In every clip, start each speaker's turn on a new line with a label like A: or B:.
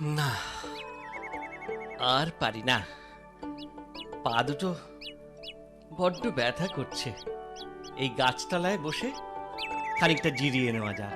A: না, আর পারি না। পা দুটো বড্ড ব্যথা করছে। এই গাছতলায় বসে খানিকটা জিরিয়ে নেওয়া যাক।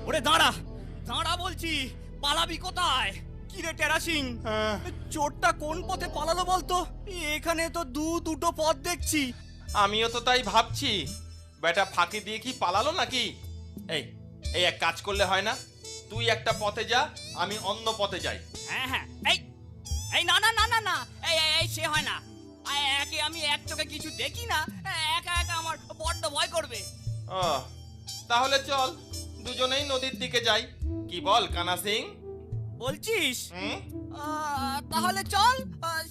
B: ওরে দাঁড়া দাঁড়া বলছি, পালাবি কোথায়? কি রে টেরা সিং, চোরটা কোন পথে পালালো বলতো? এখানে তো দুটো পথ দেখছি।
C: আমিও তো তাই ভাবছি, বেটা ফাঁকি দিয়ে কি পালালো নাকি? এই এই এক কাজ করলে হয় না? তুই একটা পথে যা, আমি অন্য পথে যাই।
B: হ্যাঁ হ্যাঁ, এই এই না না না না না, এই এই সে হয় না। একে আমি এক চোখে কিছু দেখি না, একা একা আমার বড্ড ভয় করবে।
C: ও তাহলে চল দুজনেই নদীর দিকে যাই, কি বল কানা সিং?
B: বলছিস?
C: হুম,
B: তাহলে চল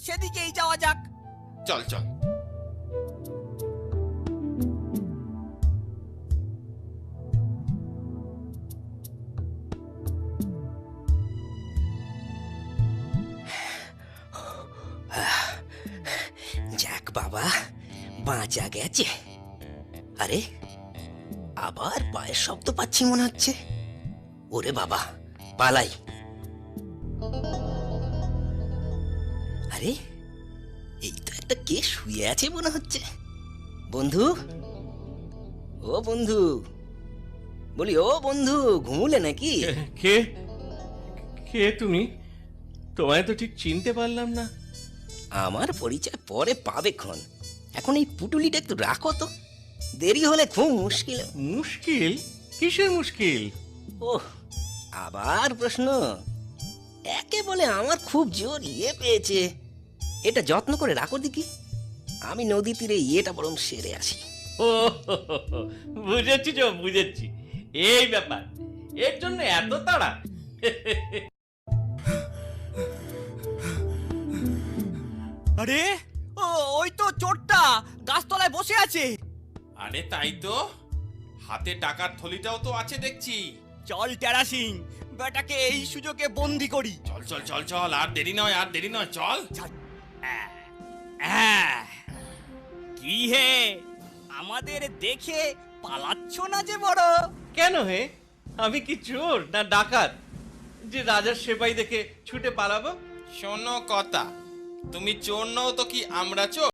B: সেদিকেই যাওয়া যাক।
C: চল চল।
D: যাক বাবা, বাঁচা গেছে। আরে আবার পায়ের শব্দ পাচ্ছি মনে হচ্ছে। ওরে বাবা, পালাই। আরে এই তো একটা কে শুয়ে আছে মনে হচ্ছে। বন্ধু, ও বন্ধু, বলি ও বন্ধু, ঘুমুলে নাকি?
A: কে কে তুমি? তোমায় তো ঠিক চিনতে পারলাম না।
D: আমার পরিচয় পরে পাবে ক্ষণ, এখন এই পুটুলিটা একটু রাখো তো, দেরি হলে খুব মুশকিল।
A: মুশকিল? কিসের মুশকিল?
D: ওহ, আবার প্রশ্ন? একে বলে আমার খুব জোর পেয়েছে। এটা যত্ন করে রাখো দেখি, আমি নদী তীরে ইয়েটা বরং সেরে আসি।
A: ও বুঝেছি, বুঝেছি, এই ব্যাপার। এর জন্য এত তাড়া?
B: আরে ওই তো চোরটা গাছতলায় বসে আছে।
C: আরে তাই তো, হাতে টাকার থলিটাও তো আছে দেখছি।
B: চল টেরা সিং, বেটাকে এই সুযোগে বন্দি করি।
C: চল চল চল চল, আর দেরি নয়, আর দেরি নয়, চল।
B: কি হে, আমাদের দেখে পালাচ্ছ না যে বড়?
A: কেন হে? আমি কি চোর না ডাকাত যে রাজার সেপাই দেখে ছুটে পালাবো?
C: শোনো কথা, তুমি চোর নও তো কি আমরা চোর?